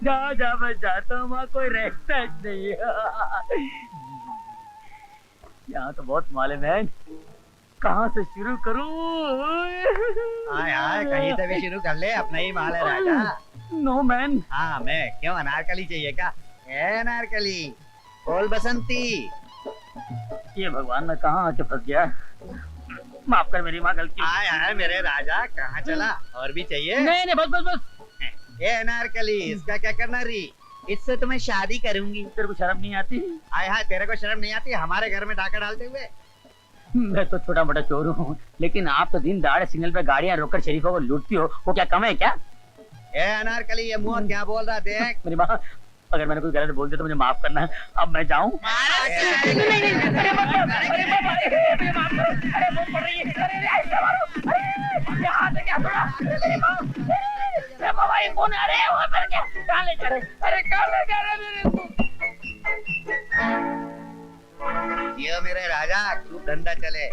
जहाँ जहाँ मैं जाता हूँ वहाँ कोई रहता नहीं है। यहाँ तो बहुत मालूम है, कहाँ से शुरू करूँ? आय आय, कहीं से भी शुरू कर ले, अपना ही माल है राजा। No man. हाँ मैं क्यों, अनारकली चाहिए क्या? अनारकली, बोल बसंती। ये भगवान मैं कहाँ आके फंस गया। माफ कर मेरी माँ, गलती। आय आय मेरे राजा, कहाँ चला? और भी चाहिए? नहीं नहीं, बस बस बस। ये अनारकली, इसका क्या करना री? इससे तो मैं शादी करूंगी। तेरे को शर्म नहीं आती? आय हाय, तेरे को शर्म नहीं आती हमारे घर में डाका डालते हुए? मैं तो छोटा मोटा चोर हूँ, लेकिन आप तो दिन दहाड़े सिग्नल पे गाड़ियाँ रोककर शरीफों को लूटती हो, वो क्या कम है क्या? ए अनारकली, ये मुंह क्या बोल रहा? देख मेरी माँ, अगर मैंने कोई गलत बोल दिया तो मुझे माफ करना है। अब मैं जाऊँ? ये मेरे राजा, खूब धंधा चले।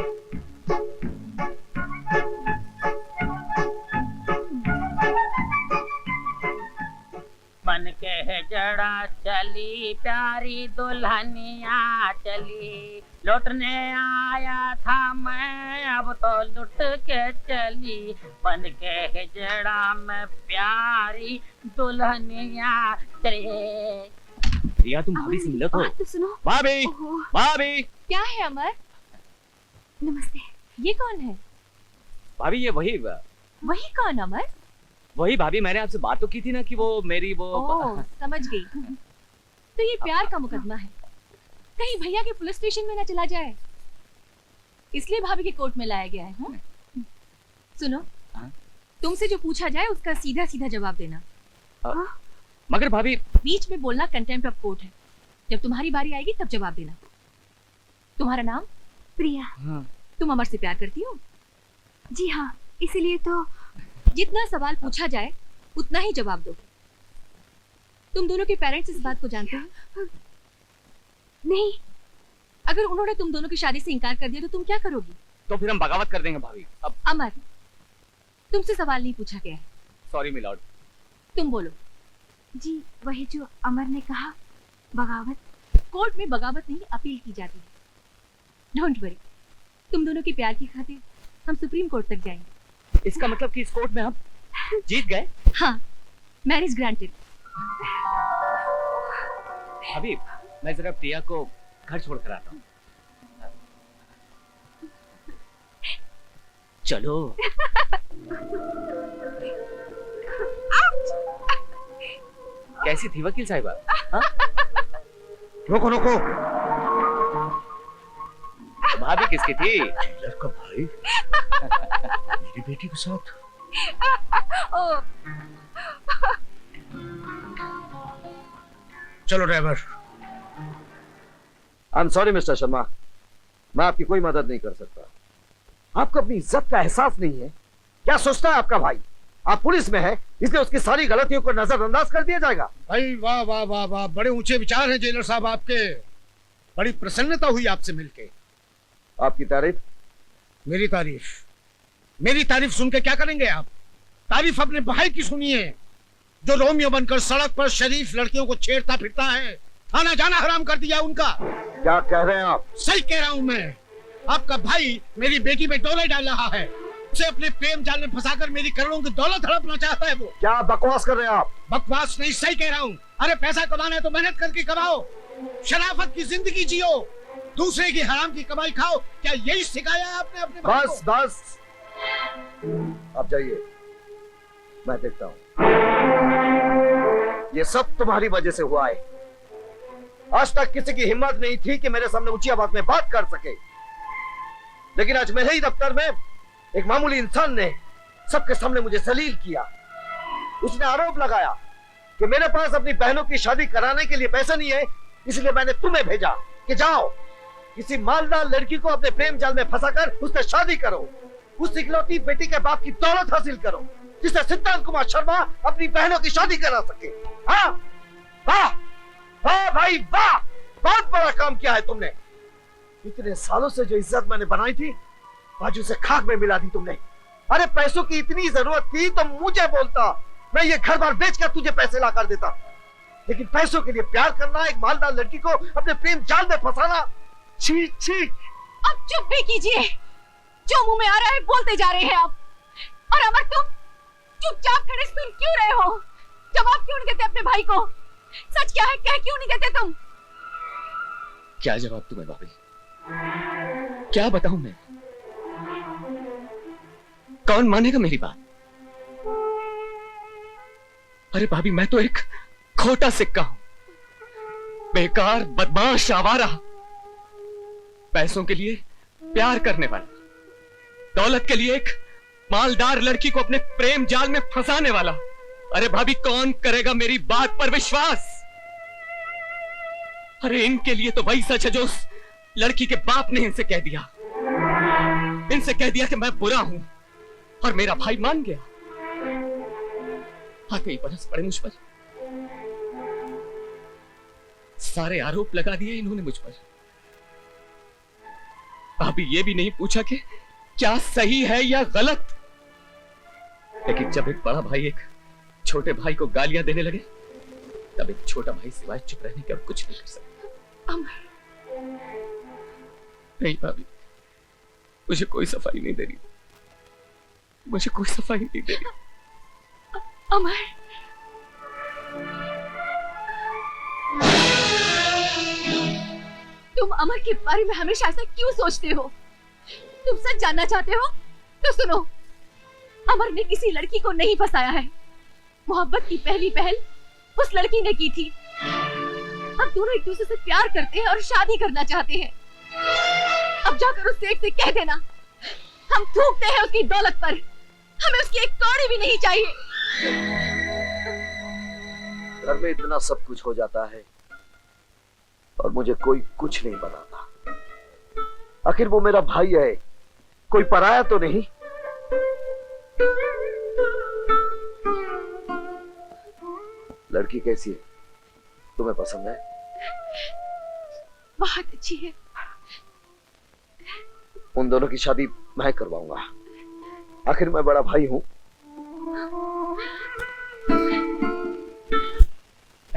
मन के जड़ा चली प्यारी दुल्हनिया चली, लौटने आया था मैं अब तो लुट के चली। मन के जड़ा में प्यारी दुल्हनिया चली। रिया, तुम भाभी से मिलो तो सुनो। भाभी, भाभी। क्या है अमर? नमस्ते। ये कौन है? भाभी ये वही कौन अमर? वही भाभी, मैंने आपसे बात तो की थी ना कि वो मेरी वो। ओह, समझ गई। तो ये प्यार का मुकदमा है, कहीं भैया के पुलिस स्टेशन में ना चला जाए, इसलिए भाभी के कोर्ट में लाया गया है। हाँ? सुनो, तुमसे जो पूछा जाए उसका सीधा सीधा जवाब देना। मगर भाभी, बीच में बोलना कंटेम्प्ट ऑफ कोर्ट है। जब तुम्हारी बारी आएगी तब जवाब देना। तुम्हारा नाम? प्रिया। हाँ। तुम अमर से प्यार करती हो? जी हाँ, इसीलिए तो। जितना सवाल पूछा जाए उतना ही जवाब दो। तुम दोनों के पेरेंट्स इस बात को जानते हैं? नहीं। अगर उन्होंने तुम दोनों की शादी से इनकार कर दिया तो तुम क्या करोगी? तो फिर हम बगावत कर देंगे भाभी। अब अमर, तुमसे सवाल नहीं पूछा गया है। Sorry my lord. तुम बोलो। जी वही जो अमर ने कहा, बगावत। कोर्ट में बगावत नहीं, अपील की जाती है। डोंट वरी, तुम दोनों के प्यार की खातिर हम सुप्रीम कोर्ट तक जाएंगे। इसका मतलब कि इस कोर्ट में हम जीत गए? हाँ, मैरिज ग्रांटेड। भाभी, मैं जरा प्रिया को घर छोड़ कर आता हूँ। चलो। कैसी थी वकील साहिबा? रोको रोको। भाभी किसकी थी? लड़का भाई, मेरी बेटी के साथ। चलो driver. I am sorry mister Sharma, मैं आपकी कोई मदद नहीं कर सकता। आपको अपनी इज्जत का एहसास नहीं है? क्या सोचता है आपका भाई? आप पुलिस में है, इसलिए उसकी सारी गलतियों को नजरअंदाज कर दिया जाएगा? भाई वाह वाह वाह वाह, बड़े ऊंचे विचार हैं जेलर साहब आपके। बड़ी प्रसन्नता हुई आपसे मिलके। आपकी तारीफ? मेरी तारीफ सुन के क्या करेंगे आप? तारीफ अपने भाई की सुनिए, जो रोमियो बनकर सड़क पर शरीफ लड़कियों को छेड़ता फिरता है। थाना जाना हराम कर दिया उनका। क्या कह रहे हैं आप? सही कह रहा हूं मैं। आपका भाई मेरी बेटी पे डोले डाल रहा है, उसे अपने प्रेम जाल में फंसाकर मेरी करोड़ों की दौलत हड़पना चाहता है वो। क्या बकवास कर रहे हैं आप? बकवास नहीं, सही कह रहा हूँ। अरे पैसा कमाना है तो मेहनत करके कमाओ, शराफत की जिंदगी जियो, दूसरे की हराम की कमाई खाओ। क्या यही सिखाया है आपने अपने भाई को? बस बस, आप जाइए, मैं देखता हूँ। ये सब तुम्हारी वजह से हुआ है। आज तक किसी की हिम्मत नहीं थी कि मेरे सामने ऊंची आवाज में बात कर सके, लेकिन आज मेरे ही दफ्तर में एक मामूली इंसान ने सबके सामने मुझे जलील किया। उसने आरोप लगाया कि मेरे पास अपनी बहनों की शादी कराने के लिए पैसा नहीं है, इसलिए मैंने तुम्हें भेजा कि जाओ किसी मालदार लड़की को अपने प्रेम जाल में फंसाकर उससे शादी करो, उस इकलौती बेटी के बाप की दौलत हासिल करो, जिससे सिद्धांत कुमार शर्मा अपनी बहनों की शादी करा सके। हाँ वाह वाह भाई वाह, बहुत बड़ा काम किया है तुमने। इतने सालों से जो इज्जत मैंने बनाई थी आज उसे खाक में मिला दी तुमने। अरे पैसों की इतनी जरूरत थी तो मुझे बोलता, मैं ये घर बार बेचकर तुझे पैसे ला कर देता, लेकिन पैसों के लिए प्यार करना, एक मालदार लड़की को अपने प्रेम जाल में फंसाना, छी छी। अब चुप भी कीजिए, जो मुंह में आ रहा है बोलते जा रहे हैं आप। और अमर तुम चुपचाप खड़े सुन क्यों रहे हो? जवाब क्यों नहीं देते अपने भाई को? सच क्या है कह क्यों नहीं देते तुम? क्या जवाब तुम्हें भाभी? क्या बताऊं मैं? कौन मानेगा मेरी बात? अरे भाभी मैं तो एक खोटा सिक्का हूं, बेकार बदमाश आवारा, पैसों के लिए प्यार करने वाला, दौलत के लिए एक मालदार लड़की को अपने प्रेम जाल में फंसाने वाला। अरे भाभी कौन करेगा मेरी बात पर विश्वास? अरे इनके लिए तो वही सच है जो उस लड़की के बाप ने इनसे कह दिया। इनसे कह दिया कि मैं बुरा हूं और मेरा भाई मान गया। आते ही बरस पड़े मुझ पर, सारे आरोप लगा दिए इन्होंने मुझ पर। अभी ये भी नहीं पूछा कि क्या सही है या गलत। लेकिन जब एक बड़ा भाई एक छोटे भाई को गालियां देने लगे तब एक छोटा भाई सिवाय चुप रहने के और कुछ नहीं कर सकता। नहीं भाभी, मुझे कोई सफाई नहीं दे रही, मुझे कोई सफाई नहीं दे रही। अमर, तुम अमर के बारे में हमेशा ऐसा क्यों सोचते हो? तुम सच जानना चाहते हो तो सुनो, अमर ने किसी लड़की को नहीं फंसाया है। मोहब्बत की पहली पहल उस लड़की ने की थी। अब दोनों एक दूसरे से प्यार करते हैं और शादी करना चाहते हैं। अब जाकर उस सेठ से कह देना, हम थूकते हैं उसकी दौलत पर, हमें उसकी एक कौड़ी भी नहीं चाहिए। घर में इतना सब कुछ हो जाता है और मुझे कोई कुछ नहीं बताता। आखिर वो मेरा भाई है, कोई पराया तो नहीं। लड़की कैसी है, तुम्हें पसंद है? बहुत अच्छी है। उन दोनों की शादी मैं करवाऊंगा, आखिर मैं बड़ा भाई हूं।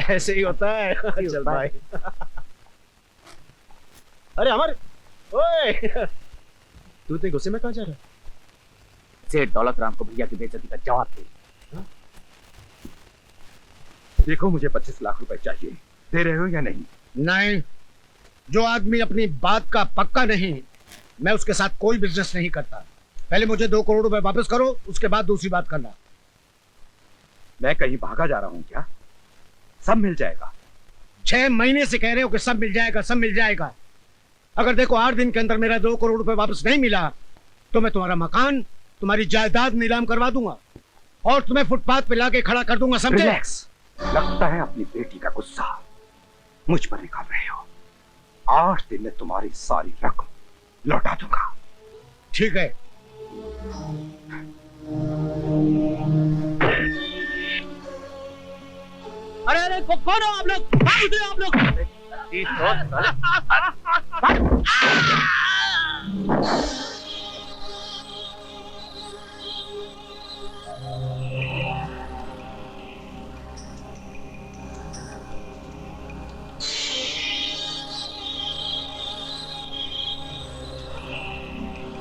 ऐसे ही होता है। चल भाई। अरे अमर, ओए, तू इतने गुस्से में कहां जा रहा है? सेठ दौलत राम को भैया की बेइज्जती का जवाब दे। देखो मुझे 25 लाख रुपए चाहिए, दे रहे हो या नहीं? नहीं, जो आदमी अपनी बात का पक्का नहीं, मैं उसके साथ कोई बिजनेस नहीं करता। पहले मुझे 2 करोड़ रुपए वापस करो, उसके बाद दूसरी बात करना। मैं कहीं भागा जा रहा हूं क्या? सब मिल जाएगा। 6 महीने से कह रहे हो कि सब मिल जाएगा, सब मिल जाएगा। अगर देखो 8 दिन के अंदर मेरा 2 करोड़ रुपए वापस नहीं मिला तो मैं तुम्हारा मकान, तुम्हारी जायदाद नीलाम करवा दूंगा और तुम्हें फुटपाथ पे लाके खड़ा कर दूंगा, समझे? रिलैक्स। लगता है अपनी बेटी का गुस्सा मुझ पर निकाल रहे हो। 8 दिन में तुम्हारी सारी रकम लौटा दूंगा। ठीक है। अरे अरे कौन हो आप लोग? आप लोग